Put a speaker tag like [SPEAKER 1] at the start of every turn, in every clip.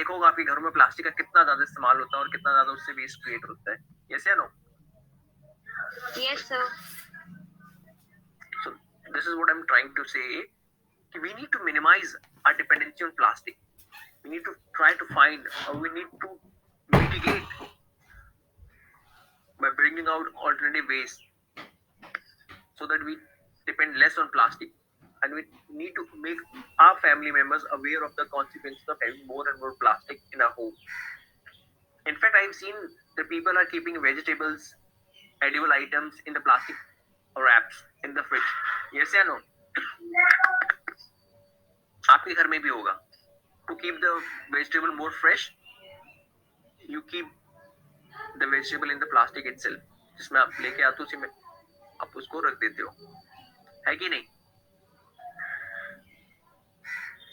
[SPEAKER 1] देखा होगा आपके घरों में प्लास्टिक का कितना ज्यादा इस्तेमाल होता है और कितना ज्यादा उससे वेस्ट क्रिएट होता है. Yes या no?
[SPEAKER 2] Yes, sir.
[SPEAKER 1] So this is what I'm trying to say. We need to minimize our dependency on plastic. We need to try to find, or we need to mitigate by bringing out alternative ways so that we depend less on plastic, and we need to make our family members aware of the consequences of having more and more plastic in our home. In fact, I've seen that people are keeping vegetables, edible items in the plastic wraps in the fridge. Yes या no? आपके घर में भी होगा. To keep the vegetable more fresh, you keep the vegetable in the plastic itself. जिसमें आप लेके आते हो उसी में आप उसको रख देते हो, है कि नहीं?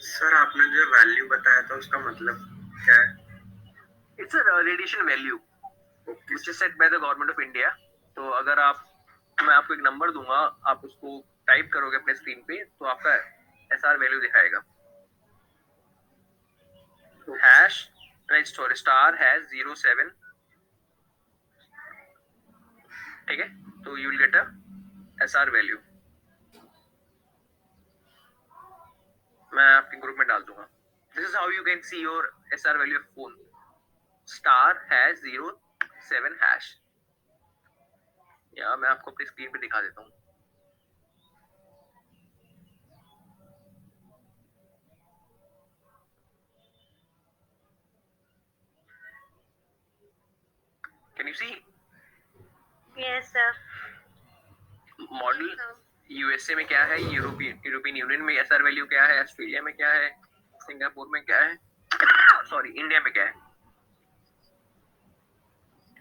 [SPEAKER 3] सर आपने जो वैल्यू बताया था उसका मतलब क्या है?
[SPEAKER 1] It's a radiation value which is set by the government of India. तो अगर मैं आपको एक नंबर दूंगा, आप उसको टाइप करोगे अपने स्क्रीन पे तो आपका SR वैल्यू दिखाएगा. Hash write story star hash 07. ठीक है, तो you will get a SR value. मैं आपके ग्रुप में डाल दूंगा. This is how you can see your SR value of phone. Star hash 07 hash. या मैं आपको अपनी स्क्रीन पे दिखा देता हूँ. Can you see?
[SPEAKER 2] Yes, sir.
[SPEAKER 1] Model USA में क्या है, यूरोपियन यूनियन में SR वैल्यू क्या है, ऑस्ट्रेलिया में क्या है, सिंगापुर में क्या है, सॉरी इंडिया में क्या है.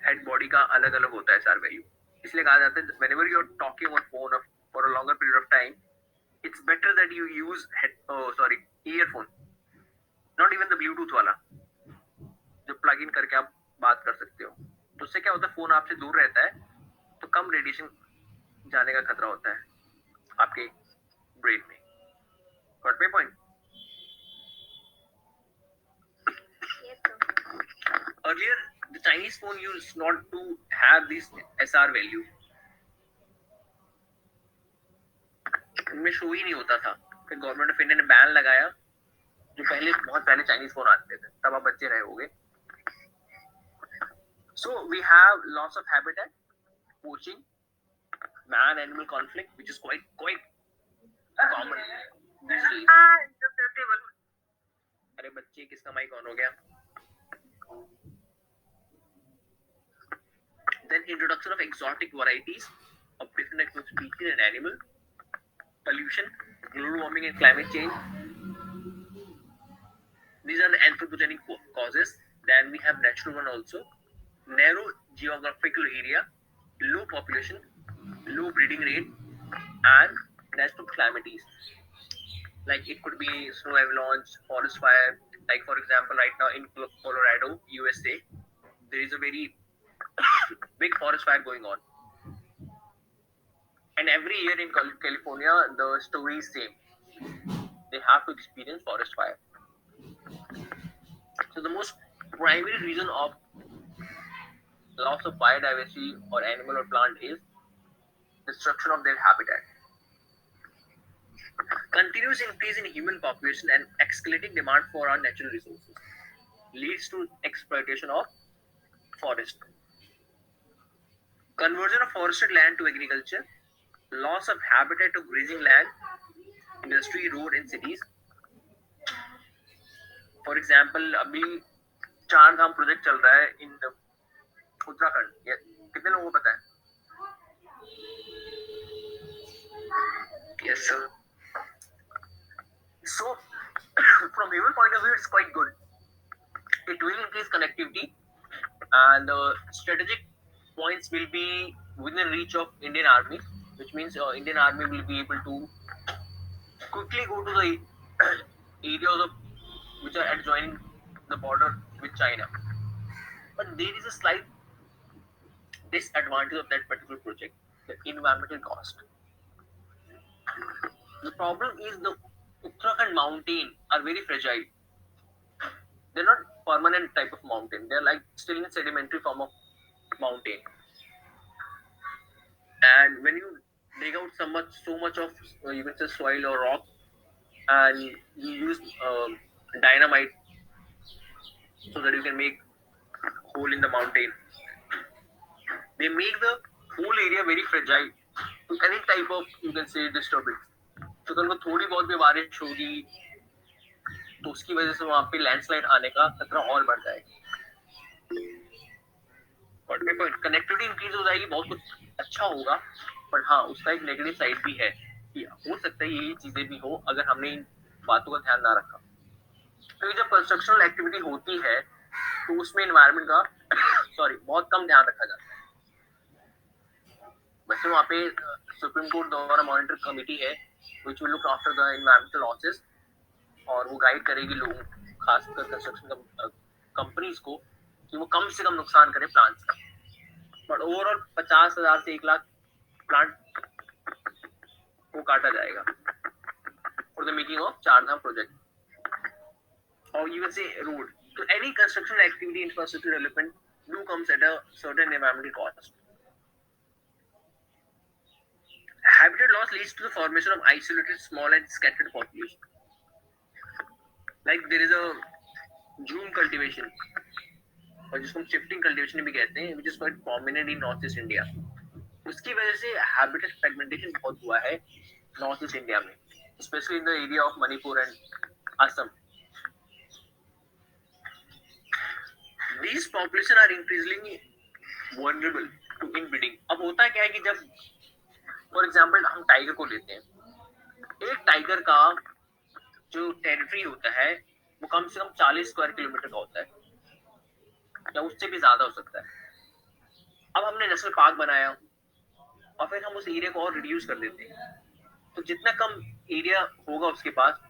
[SPEAKER 1] हेड बॉडी का अलग अलग होता है SR वैल्यू. इसलिए कहा जाता है whenever you are talking on phone for a longer period of time, it's better that you use earphone, not even the Bluetooth वाला जो प्लग इन करके आप बात कर सकते हो. तो उससे क्या होता है, फोन आपसे दूर रहता है तो कम रेडिएशन जाने का खतरा होता है आपके ब्रेन में. Got my point?
[SPEAKER 2] Yes, sir.
[SPEAKER 1] Earlier the Chinese phone used not to have this SR value. इनमें शो ही नहीं होता था. फिर गवर्नमेंट ऑफ इंडिया ने बैन लगाया. जो बहुत पहले चाइनीज फोन आते थे तब आप बच्चे रहे होंगे. So we have loss of habitat, poaching, man-animal conflict, which is quite common these days. अरे बच्चे, किसका माइक ऑन हो गया? Then introduction of exotic varieties of different species and animal, pollution, global warming and climate change. These are the anthropogenic causes. Then we have natural one also. Narrow geographical area, low population, low breeding rate, and natural calamities. Like it could be snow avalanche, forest fire. Like for example, right now in Colorado, USA, there is a very big forest fire going on. And every year in California, the story is same. They have to experience forest fire. So the most primary reason of loss of biodiversity or animal or plant is destruction of their habitat. Continuous increase in human population and escalating demand for our natural resources leads to exploitation of forest. Conversion of forested land to agriculture, loss of habitat to grazing land, industry, road and cities. For example, अभी चार धाम project चल रहा है इन उत्तराखंड. कितने लोगों को पता है? Yes, sir. So, from human point of view, it's quite good. It will increase connectivity, and strategic points will be within reach of Indian Army, which means Indian Army will be able to quickly go to the areas which are adjoining the border with China. But there is a slight disadvantage of that particular project: the environmental cost. The problem is the Uttarakhand mountains are very fragile. They're not permanent type of mountain. They're like still in sedimentary form of mountain. And when you dig out so much of you can say soil or rock, and you use dynamite so that you can make hole in the mountain, they make the whole area very fragile to any type of you can say disturbance. तो अगर वो थोड़ी बहुत भी बारिश होगी तो उसकी वजह से वहां पे लैंडस्लाइड आने का खतरा और बढ़ जाएगा। और कनेक्टिविटी इंक्रीज हो जाएगी, बहुत कुछ अच्छा होगा, बट हाँ उसका एक नेगेटिव साइड भी है कि हो सकता है यही चीजें भी हो अगर हमने इन बातों का ध्यान ना रखा। तो जब कंस्ट्रक्शनल एक्टिविटी होती है तो उसमें एनवायरनमेंट का बहुत कम ध्यान रखा जाता है। वैसे वहाँ पे सुप्रीम कोर्ट द्वारा मॉनिटर कमेटी है which will look after the environmental losses, और वो गाइड करेगी लोगों खासकर कंस्ट्रक्शन कंपनीज को कि वो कम से कम नुकसान करें प्लांट्स का। बट ओवरऑल 50,000 से 1 लाख प्लांट को काटा जाएगा for the making of Chardham project और यू कैन से रोड। तो any construction activity infrastructure development do comes at a certain environmental cost. Habitat loss leads to the formation of isolated, small and scattered population. Like there is a June cultivation, और जिसको हम shifting cultivation भी कहते हैं, which is quite prominent in North East India. उसकी वजह से habitat fragmentation बहुत हुआ है North East India में, especially in the area of Manipur and Assam. These population are increasingly vulnerable to inbreeding. अब होता क्या है कि जब फॉर एग्जाम्पल हम टाइगर को लेते हैं, एक टाइगर का जो टेरिटरी होता है वो कम से कम 40 स्क्वायर किलोमीटर का होता है या उससे भी ज्यादा हो सकता है। अब हमने नेशनल पार्क बनाया और फिर हम उस एरिया को और रिड्यूस कर देते हैं, तो जितना कम एरिया होगा उसके पास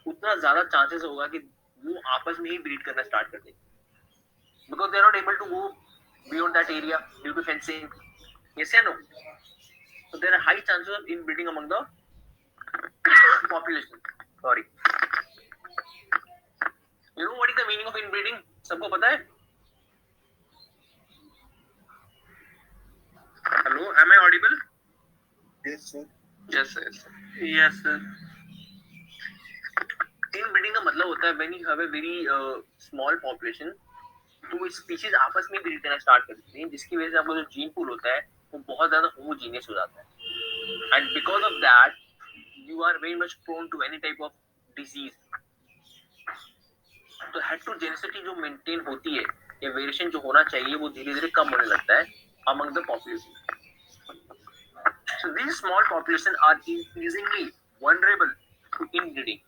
[SPEAKER 1] उतना ज्यादा चांसेस होगा कि वो आपस में ही ब्रीड करना स्टार्ट कर दें, because they are not able to go beyond that area due to fencing. Yes or no? So there are high chances of inbreeding among the population. Sorry. You know what is the meaning of inbreeding? सबको पता है? Hello, am I audible?
[SPEAKER 3] Yes, sir.
[SPEAKER 1] Yes, sir.
[SPEAKER 3] Yes, sir.
[SPEAKER 1] Inbreeding का मतलब होता है when you have a very small population, तो species आपस में ब्रीड करना स्टार्ट कर देती हैं, जिसकी वजह से आपका जो जीन पूल होता है वो बहुत ज्यादा होमोजीनियस हो जाता है, and because of that you are very much prone to any type of disease. तो हेटेरोजेनिसिटी जो मेंटेन होती है या वेरिएशन जो होना चाहिए वो धीरे धीरे कम होने लगता है among the population. So these small population are increasingly vulnerable to inbreeding,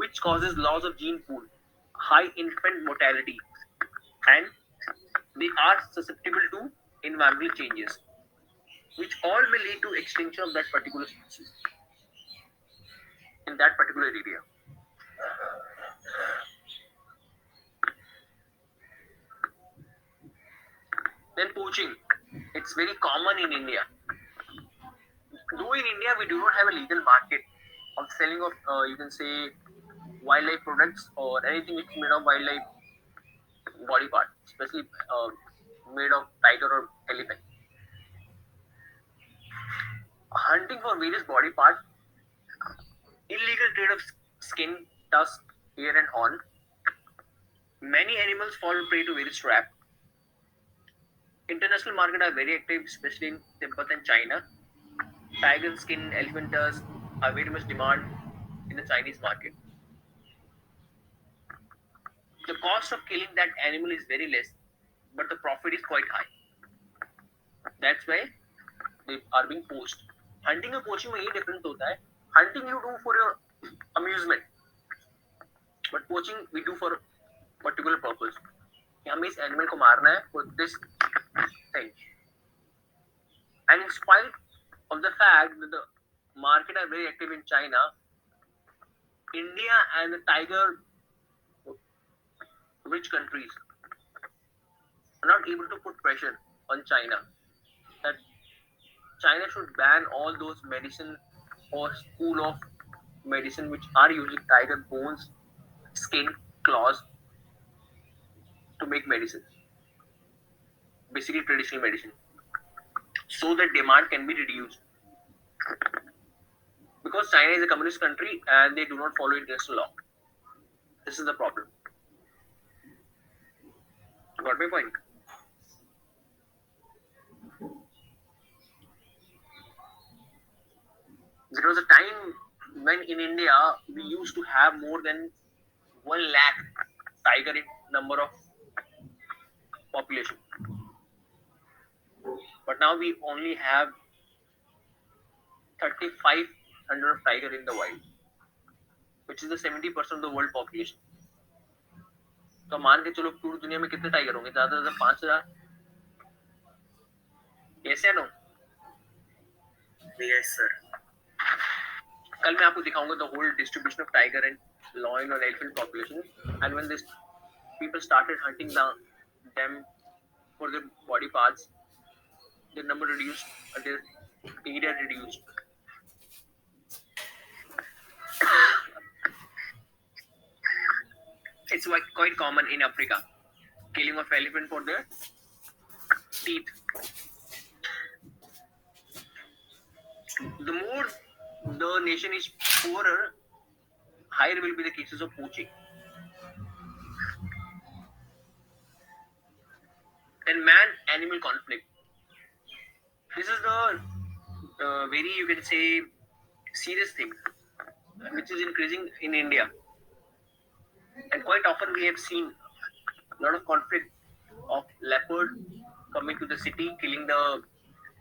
[SPEAKER 1] which causes loss of gene pool, high infant mortality, and they are susceptible to environmental changes, which all may lead to extinction of that particular species in that particular area. Then poaching, it's very common in India. Though in India we do not have a legal market of selling of you can say wildlife products or anything which is made of wildlife body part, especially made of tiger or elephant. Hunting for various body parts, illegal trade of skin, tusk, hair and horn. Many animals fall prey to various traps. International market are very active, especially in Tibet and China. Tiger skin, elephant tusk are very much demand in the Chinese market. The cost of killing that animal is very less, but the profit is quite high. That's why they are being poached. Hunting और poaching में ये difference होता है. Hunting you do for your amusement, but poaching we do for particular purpose. कि हमें इस animal को मारना है for this thing. And in spite of the fact that the market are very active in China, India and the tiger rich countries are not able to put pressure on China that China should ban all those medicine or school of medicine which are using tiger bones, skin, claws make medicine, basically traditional medicine, so that demand can be reduced. Because China is a communist country and they do not follow international law. This is the problem. Got my point? There was a time when in India we used to have more than 1 lakh tiger in number of population, but now we only have 3,500 of tiger in the wild, which is the 70% of the world population. तो मान के चलो पूरी दुनिया में कितने tiger होंगे? ज्यादा से ज्यादा 5,000. Yes or no?
[SPEAKER 3] Yes, sir.
[SPEAKER 1] कल मैं आपको दिखाऊंगा the whole distribution of tiger and lion or elephant population, and when this people started hunting them for their body parts, their number reduced, their area reduced. It's quite common in Africa, killing of elephant for their teeth. The more the nation is poorer, higher will be the cases of poaching. And man-animal conflict. This is the very, you can say, serious thing, which is increasing in India. And quite often we have seen a lot of conflict of leopard coming to the city, killing the,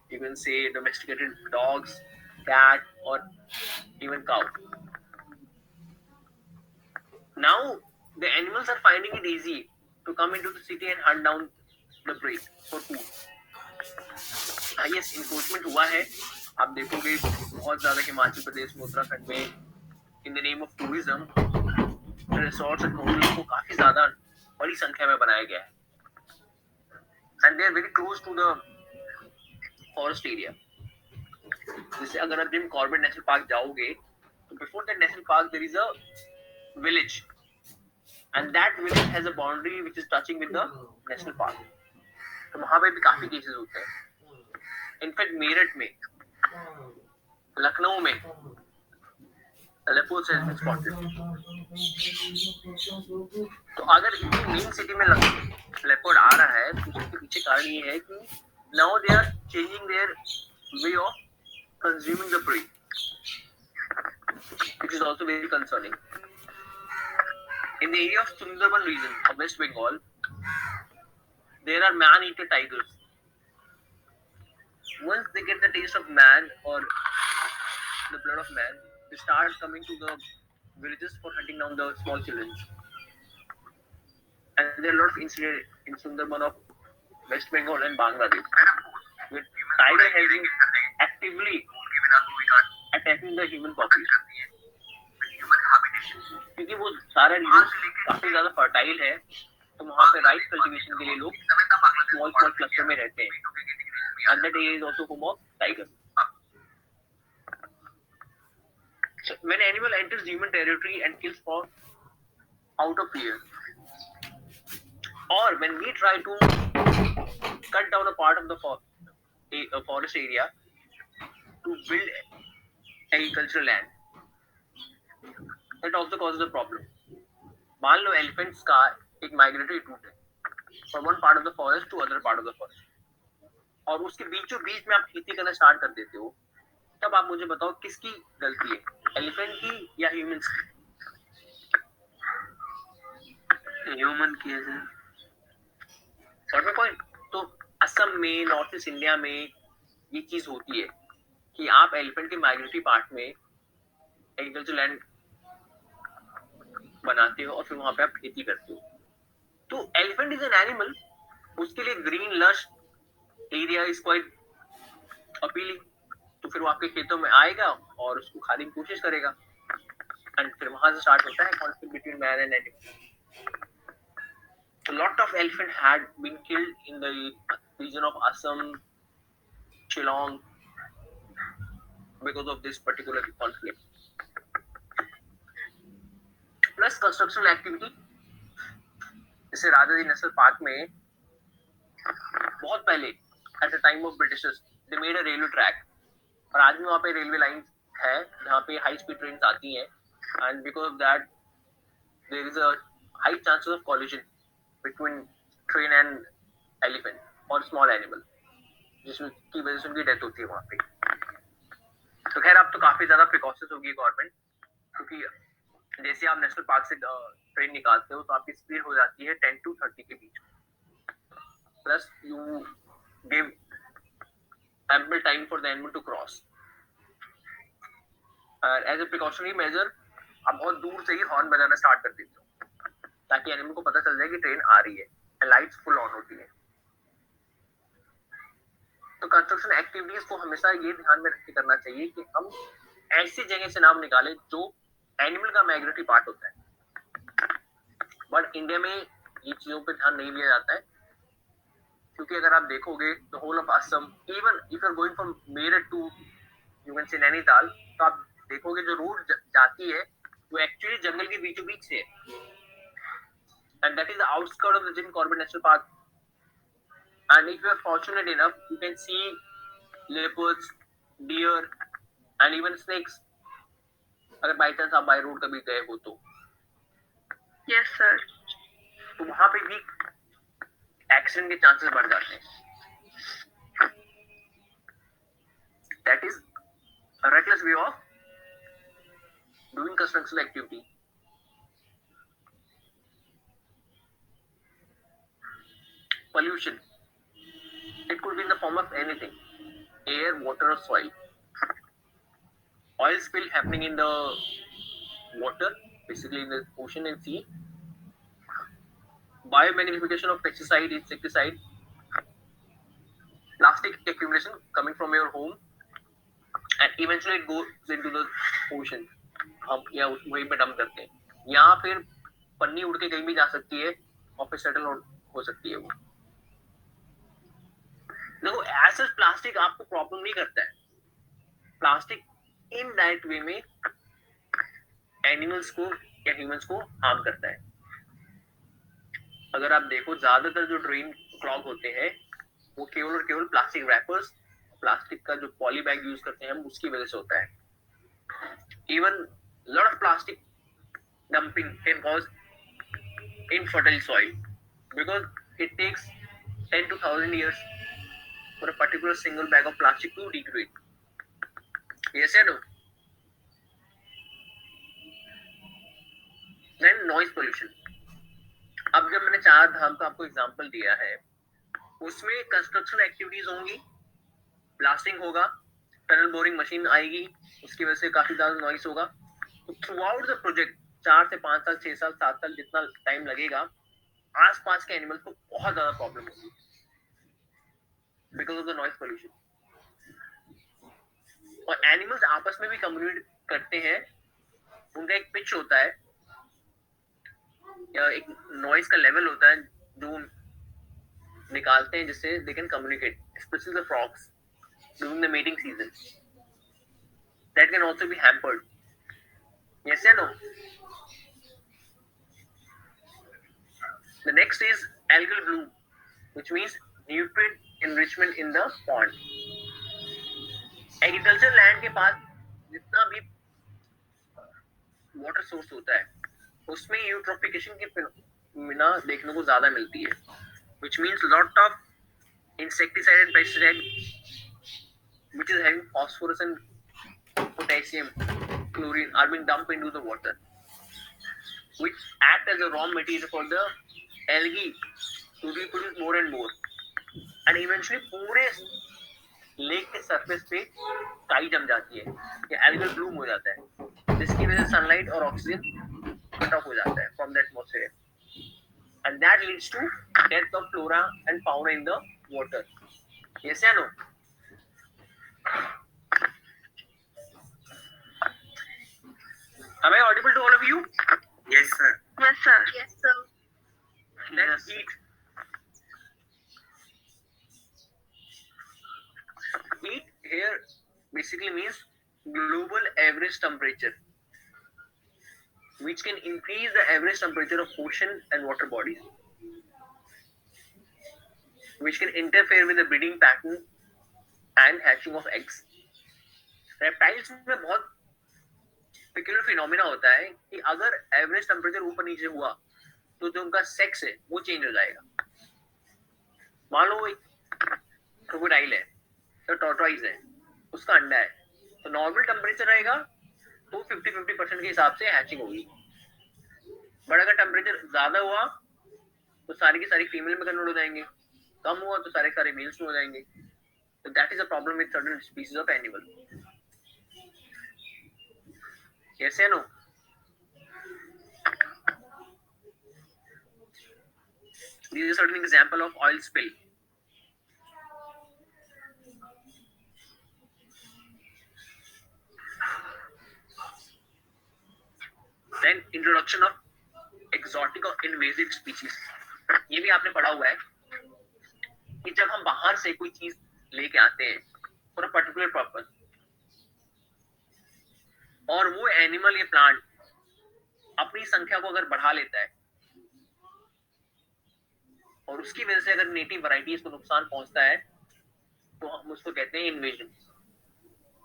[SPEAKER 1] you can say, domesticated dogs, cat, or even cow. Now the animals are finding it easy to come into the city and hunt down the prey for food. Yes, enforcement हुआ है. आप देखोगे बहुत ज्यादा हिमाचल प्रदेश में, उत्तराखंड में, in the name of tourism, resorts and hotels को काफी ज्यादा बड़ी संख्या में बनाया गया है. And they are very close to the forest area. जैसे अगर आप जिम कॉर्बेट नेशनल पार्क जाओगे, तो before that national park there is a village, and that village has a boundary which is touching with the national park. तो वहां पे भी काफी केसेस होते हैं. इनफैक्ट मेरठ में, लखनऊ में लेपर्ड्स हैज बीन स्पॉटेड. तो अगर इतनी मेन सिटी में लेपर्ड आ रहा है, तो उसके पीछे कारण ये है कि now they are changing their way of consuming the prey, which is also very concerning. In the area of Sundarban region of West Bengal, there are man-eater tigers. Once they get the taste of man or the blood of man, they start coming to the villages for hunting down the small children. And there are a lot of incidents in Sundarban of West Bengal and Bangladesh, where tiger has been actively attacking the human population. क्योंकि वो सारे reason काफी ज्यादा fertile है, तो वहाँ पे rice cultivation के लिए लोग स्मॉल क्लस्टर में रहते हैं. And that area is also home of tiger. So when animal enters human territory and kills for out of fear, or when we try to cut down a part of the forest area to build agricultural land, that also causes a problem. मान लो elephants का एक migratory route है from one part of the forest to other part of the forest, और उसके बीचों बीच में आप खेती करना स्टार्ट कर देते हो, तब आप मुझे बताओ किसकी गलती है, एलिफेंट की या ह्यूमंस की? ह्यूमन की है सर. और मैं पॉइंट, तो असम में, नॉर्थ ईस्ट इंडिया में ये चीज होती है कि आप एलिफेंट के माइग्रेटरी पार्ट में एग्रीकल्चर लैंड बनाते हो और फिर वहां पे आप खेती करते हो. तो एलिफेंट इज एन एनिमल, उसके लिए green lush area is quite appealing. तो फिर वो आपके खेतों में आएगा और उसको खाने की कोशिश करेगा, एंड फिर वहां से स्टार्ट होता है conflict between man and animal. A lot of elephant had been killed in the region of Assam, Shillong, because of this particular conflict. Plus construction activity जैसे राजाजी नेशनल पार्क में बहुत पहले at the time of Britishers they made a railway track, और आज भी वहाँ पे railway line है जहाँ पे हाई स्पीड ट्रेन आती हैं, and because of that there is a high chances of collision between train and elephant और स्मॉल एनिमल, जिसमें की वजह से उनकी डेथ होती है वहाँ पे। तो खैर अब तो काफी ज्यादा प्रिकॉशंस होगी गवर्नमेंट, क्योंकि जैसे आप नेशनल पार्क से ट्रेन निकालते हो तो आपकी स्पीड हो जाती है 10 to 30 के बीच, plus you give ample time for the animal to cross. As a precautionary measure, आप बहुत दूर से ही हॉर्न बजाना स्टार्ट कर देते हो ताकि एनिमल को पता चल जाए कि ट्रेन आ रही है, एंड लाइट्स फुल ऑन होती है। तो कंस्ट्रक्शन एक्टिविटीज को हमेशा ये ध्यान में रख के करना चाहिए कि हम ऐसी जगह से नाम निकालें जो एनिमल का माइग्रेटरी पार्ट होता है। बट इंडिया में ये चीजों पर ध्यान नहीं दिया जाता है, क्योंकि अगर आप देखोगे the whole of Assam, even if you are going from Meerut to you can say Nainital, तो आप देखोगे जो रोड जाती है वो एक्चुअली जंगल के बीचों बीच से है, and that is the outskirt of the Jim Corbett national park. And if you are fortunate enough you can see leopards, deer and even snakes, अगर बाई चांस आप बाय रोड कभी गए हो तो।
[SPEAKER 2] Yes sir.
[SPEAKER 1] तो वहां पे भी एक्सीडेंट के चांसेस बढ़ जाते हैं। That is a reckless way of doing construction activity. Pollution. It could be in the form of anything: air, water, or soil. Oil spill happening in the water, basically in the ocean and sea. Biomagnification of pesticide, insecticide. Plastic accumulation coming from your home, and eventually it goes into the ocean. हम या वहीं पे dump करते हैं, या फिर पन्नी उड़ के कहीं भी जा सकती है और फिर सेटल हो सकती है वो। देखो एज प्लास्टिक आपको प्रॉब्लम नहीं करता है, प्लास्टिक इन डायरेक्ट वे में एनिमल्स को या ह्यूमंस को हार्म करता है। अगर आप देखो ज्यादातर जो ड्रेन क्लॉग होते हैं वो केवल और केवल प्लास्टिक रैपर्स, प्लास्टिक का जो पॉली बैग यूज करते हैं हम, उसकी वजह से होता है। Even lot of plastic dumping can cause infertile soil because it takes 10 to 1000 years for a particular single bag of plastic to degrade. Yes or no? Then noise pollution. अब जब मैंने चार धाम का आपको एग्जांपल दिया है, उसमें कंस्ट्रक्शन एक्टिविटीज होंगी, ब्लास्टिंग होगा, टनल बोरिंग मशीन आएगी, उसकी वजह से काफी ज्यादा नॉइस होगा। थ्रू आउट द प्रोजेक्ट 4 से 5 साल, 6 साल, 7 साल जितना टाइम लगेगा, आसपास के एनिमल्स को बहुत ज्यादा प्रॉब्लम होगी because of the noise pollution. और एनिमल्स आपस में भी कम्युनिकेट करते हैं, उनका एक पिच होता है या एक नॉइस का लेवल होता है जो निकालते हैं जिससे they can communicate, specially the frogs during the mating season. That can also be hampered. Yes or no? The next is algal bloom, which means nutrient enrichment in the pond. Agricultural land के पास जितना भी water source होता है उसमें eutrophication की phenomena देखने को ज्यादा मिलती है, which means lot of insecticide and pesticide which is having phosphorus and potassium, chlorine are being dumped into the water, which act as a raw material for the algae to reproduce more and more, and eventually पूरे lake के surface पे काई जम जाती है, ये algal bloom हो जाता है, जिसकी वजह से सनलाइट और ऑक्सीजन कट ऑफ हो जाता है from the atmosphere, and that leads to death of flora and fauna in the water. Yes or no? Am I audible to all of you?
[SPEAKER 3] Yes, sir.
[SPEAKER 2] Yes sir. Yes sir.
[SPEAKER 1] Then
[SPEAKER 3] Yes.
[SPEAKER 1] heat. Heat here basically means global average temperature, which can increase the average temperature of ocean and water bodies. which can interfere with the breeding pattern and hatching of eggs. Reptiles में बहुत peculiar phenomena होता है कि अगर average temperature ऊपर नीचे हुआ तो जो उनका सेक्स है वो चेंज हो जाएगा. मान लो एक क्रोकोडाइल है तो टॉर्टोइज है, उसका अंडा है, तो नॉर्मल टेम्परेचर रहेगा तो 50-50% के हिसाब से हैचिंग होगी. बट अगर टेम्परेचर ज्यादा हुआ तो सारी की सारी फीमेल में कन्वर्ट हो जाएंगे, कम हुआ तो सारे सारे मेल्स में हो जाएंगे. तो that is a problem with certain species of animal. yes or no? This is a certain example of oil spill. Then introduction of exotic or invasive species. ये भी आपने पढ़ा हुआ है कि जब हम बाहर से कोई चीज लेके आते हैं फॉर अ पर्टिकुलर पर्पस और वो एनिमल या प्लांट अपनी संख्या को अगर बढ़ा लेता है और उसकी वजह से अगर नेटिव वैरायटीज को नुकसान पहुंचता है तो हम उसको कहते हैं invasion,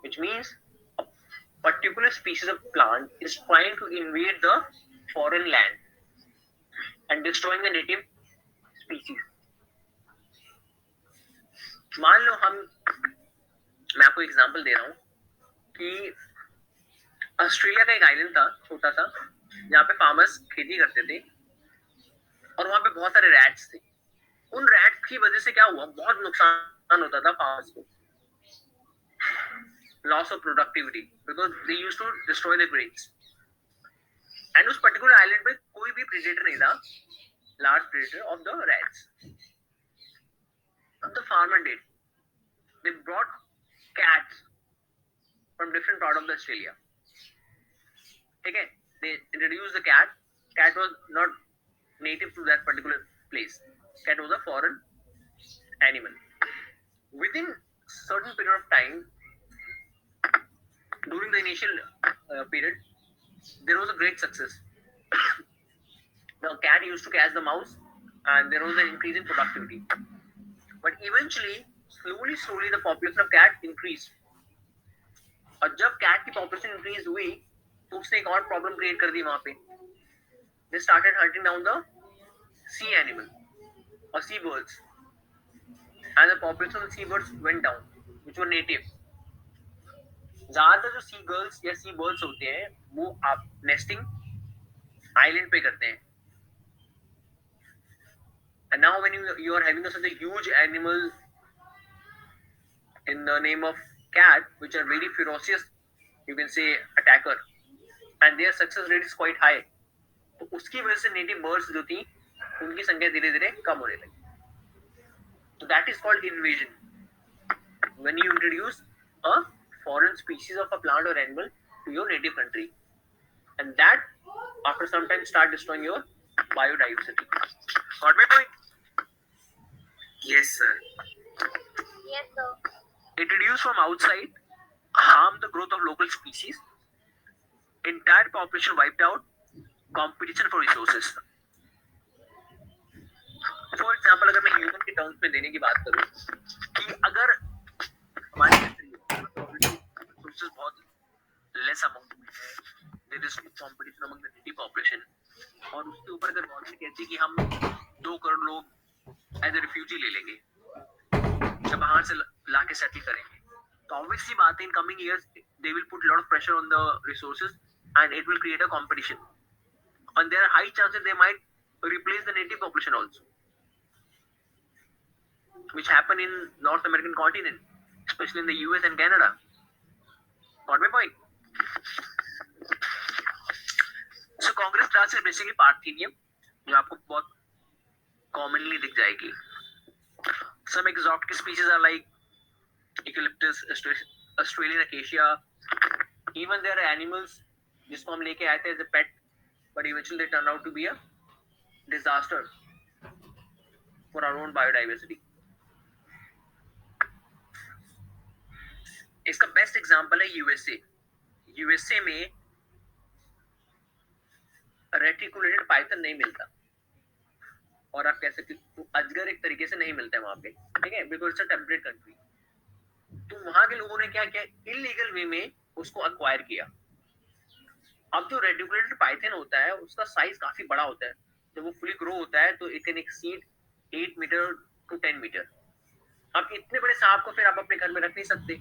[SPEAKER 1] which means a particular species of plant is trying to invade the foreign land and destroying the native species. मान लो मैं आपको एग्जांपल दे रहा हूं कि ऑस्ट्रेलिया का एक आइलैंड था छोटा सा जहाँ पे फार्मर्स खेती करते थे और वहां पे बहुत सारे रैट्स थे. उन रैट्स की वजह से क्या हुआ, बहुत नुकसान होता था फार्मर्स को. Loss of productivity because they used to destroy the grains. And उस पर्टिकुलर आइलैंड पे कोई भी प्रेडेटर नहीं था, large predator of the rats. What the farmer did, they brought cats from different part of the Australia. Okay, they introduced the cat. Cat was not native to that particular place. Cat was a foreign animal. Within certain period of time, during the initial period, there was a great success. The cat used to catch the mouse, and there was an increase in productivity. But eventually, slowly, the population of cat increased. और जब cat की population increase हुई, तो उसने एक और problem create कर दी वहाँ पे. They started hunting down the sea animal or sea birds, and the population of sea birds went down, which were native. ज़्यादातर जो sea girls या sea birds होते हैं, वो आप nesting island पे करते हैं. And now when you are having such a huge animal in the name of cat, which are very ferocious, you can say attacker, and their success rate is quite high. तो उसकी वजह से native birds जो थी उनकी संख्या धीरे धीरे कम होने लगी. So that is called invasion. When you introduce a foreign species of a plant or animal to your native country, and that after some time start destroying your biodiversity. Got my point?
[SPEAKER 3] Yes, sir.
[SPEAKER 2] Yes, sir.
[SPEAKER 1] Introduce from outside, harm the growth of local species, entire population wiped out, competition for resources. For example, अगर मैं human के terms में देने की बात करूं कि अगर हमारी कंट्री रिसोर्सेज बहुत लेस अमाउंट में है, there is competition among the native population, और उसके ऊपर अगर गवर्नमेंट कहती है कि हम 2 करोड़ लोग एज ए रिफ्यूजी ले लेंगे जब बाहर से लाके सेटल करेंगे, तो ऑब्वियसली बात है in coming years they will put lot of pressure on the resources and it will create a competition, and there are high chances they might replace the native population also, which happen in North American continent, especially in the US and Canada. Got my point? So Congress grass is basically Parthenium, जो आपको बहुत commonly दिख जाएगी. Some exotic species are like eucalyptus, Australian acacia. Even there are animals जिसको हम लेके आए थे as a pet, but eventually they turn out to be a disaster for our own biodiversity. इसका बेस्ट एग्जांपल है USA. USA में reticulated Python नहीं मिलता, और आप कह सकते हो तो अजगर एक तरीके से नहीं मिलता है वहां पे, ठीक है, because it's a temperate country. तो वहां के लोगों ने क्या किया, इलीगल वे में उसको अक्वायर किया। अब जो रेटिकुलेटेड पाइथन होता है उसका साइज काफी बड़ा होता है, जब वो फुली ग्रो होता है तो it can exceed 8 meter to 10 meter. अब इतने बड़े सांप को फिर आप अपने घर में रख नहीं सकते,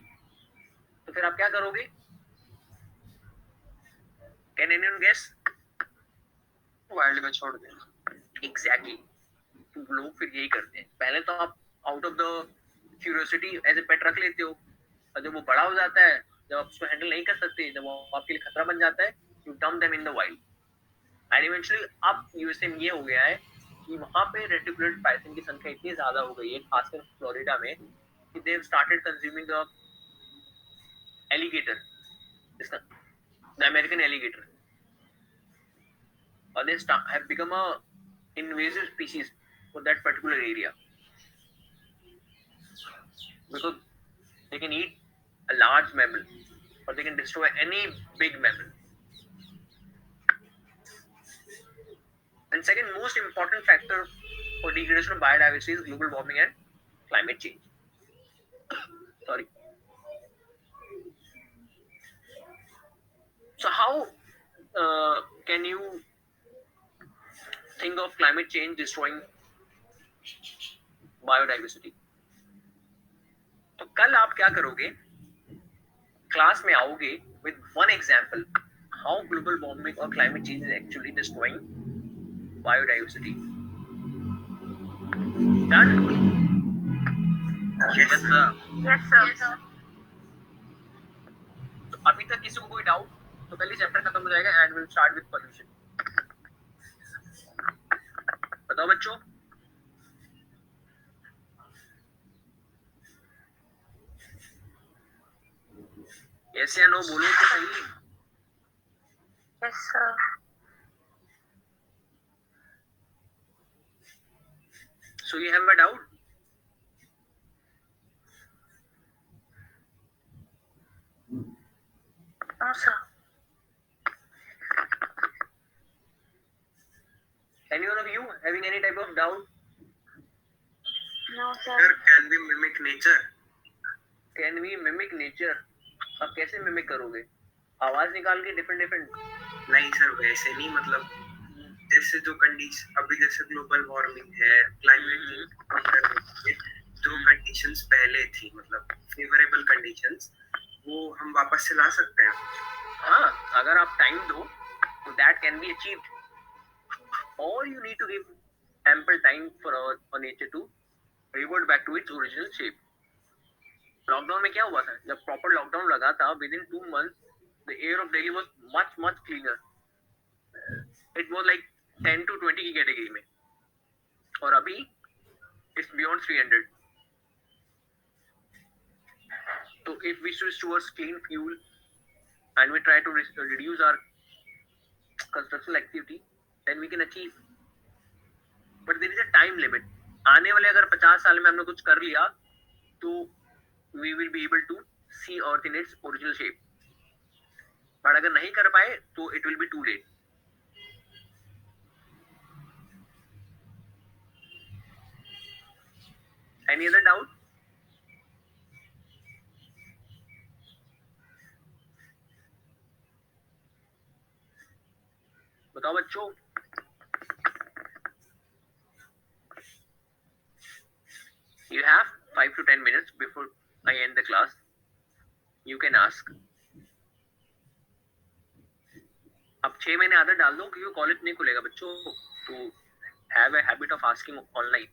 [SPEAKER 1] तो फिर आप क्या करोगे? Can anyone guess?
[SPEAKER 3] वाइल्ड में छोड़ देना।
[SPEAKER 1] एग्जैक्टली। तो लोग फिर यही करते हैं, पहले तो आप out of the curiosity as a pet रख लेते हो, और जब वो बड़ा हो जाता है, जब आप उसको हैंडल नहीं कर सकते, जब वो आपके लिए खतरा बन जाता है, you dump them in the wild. And eventually अब यूएसए में ये हो गया है कि वहां पे रेटिकुलेटेड पाइथन की संख्या इतनी ज्यादा हो गई है, खासकर फ्लोरिडा में, कि they have started consuming the alligator, इसका द अमेरिकन एलिगेटर, और they have become a invasive species for that particular area because they can eat a large mammal or they can destroy any big mammal. And second most important factor for degradation of biodiversity is global warming and climate change. Sorry. So how can you think of climate change destroying biodiversity? तो कल आप क्या करोगे, class में आओगे with one example how global warming or climate change is actually destroying biodiversity. Done?
[SPEAKER 3] Yes, sir.
[SPEAKER 2] Yes, sir.
[SPEAKER 1] तो अभी तक किसी को कोई डाउट? तो कल ही चैप्टर खत्म हो जाएगा and will start with pollution. बताओ बच्चों। यस या नो बोलो तो सही।
[SPEAKER 2] Yes, sir.
[SPEAKER 1] So you have a doubt?
[SPEAKER 2] No, sir.
[SPEAKER 1] Anyone of you having any type of doubt?
[SPEAKER 2] No, sir.
[SPEAKER 3] Sir, can we mimic nature?
[SPEAKER 1] Can we mimic nature? आप कैसे mimic करोगे? आवाज निकाल के डिफरेंट?
[SPEAKER 3] नहीं सर, वैसे नहीं, मतलब जैसे जो कंडीशन अभी जैसे ग्लोबल वार्मिंग है, क्लाइमेट चेंज, जो कंडीशंस पहले थी, मतलब फेवरेबल कंडीशंस, वो हम वापस से ला सकते हैं।
[SPEAKER 1] हाँ, अगर आप टाइम दो तो that can be achieved, or you need to give ample time for our nature to revert back to its original shape. Lockdown में क्या हुआ था, जब प्रॉपर लॉकडाउन लगा था, with in 2 months the air of Delhi was much cleaner. It was like 10 to 20 की category में, और अभी it's beyond 300. So if we switch towards clean fuel and we try to reduce our construction activity, then we can achieve. But there is a time limit. आने वाले अगर 50 साल में हमने कुछ कर लिया तो we will be able to see Earth in its original shape. But अगर नहीं कर पाए तो it will be too late. Any other doubt? बताओ बच्चों। You have 5 to 10 minutes before I end the class. You can ask. अब 6 महीने आदत डाल दो क्योंकि कॉलेज नहीं खुलेगा बच्चों, तो have a habit of asking online.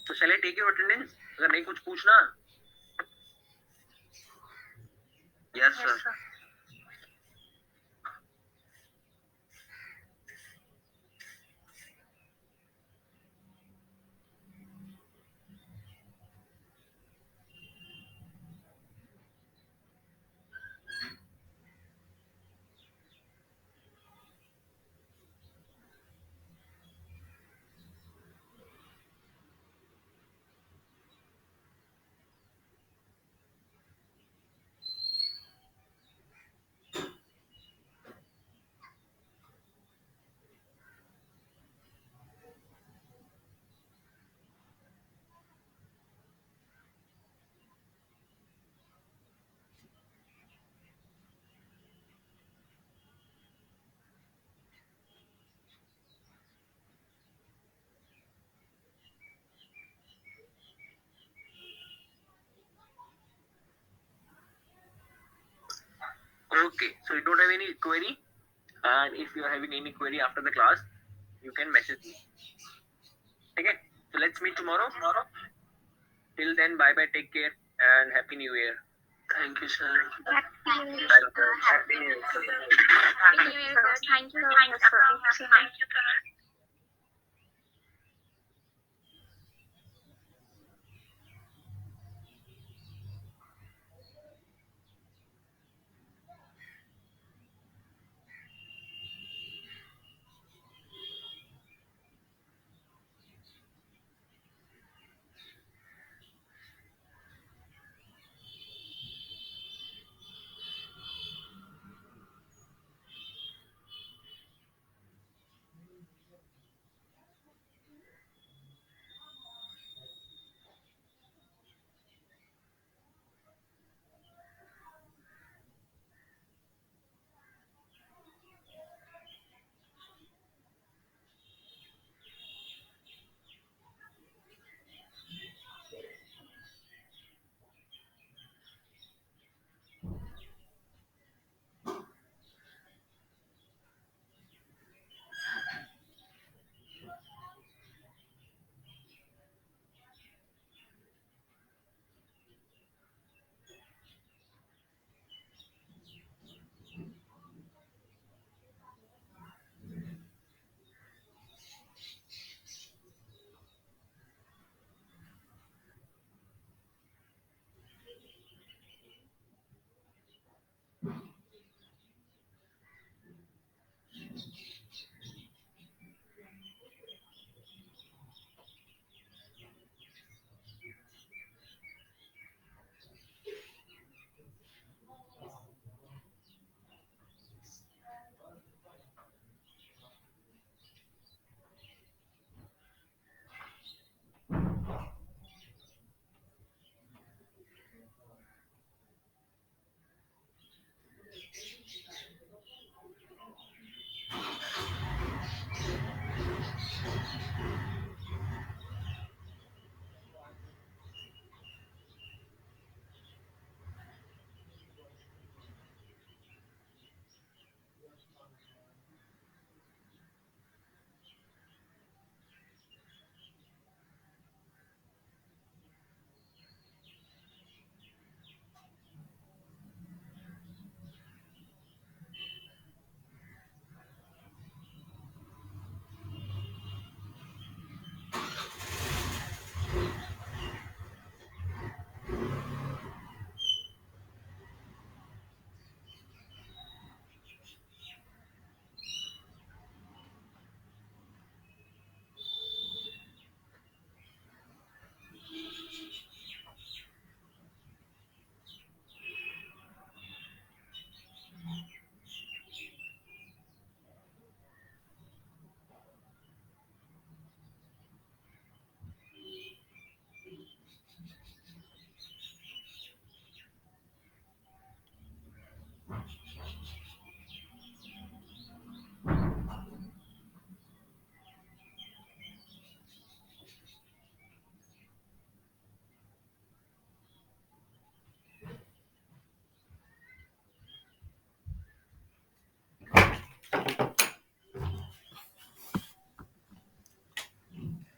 [SPEAKER 1] So shall I take your attendance? अगर नहीं कुछ पूछना? Yes, sir.
[SPEAKER 2] Yes, sir.
[SPEAKER 1] Okay, so you don't have any query, and if you are having any query after the class, you can message me. Okay, so let's meet tomorrow. Till then, bye bye, take care, and happy new year.
[SPEAKER 3] Thank you, sir.
[SPEAKER 2] Happy New Year.
[SPEAKER 3] Happy New Year, sir.
[SPEAKER 2] Happy New Year, sir. Thank you so much, sir.
[SPEAKER 4] Thank you, sir.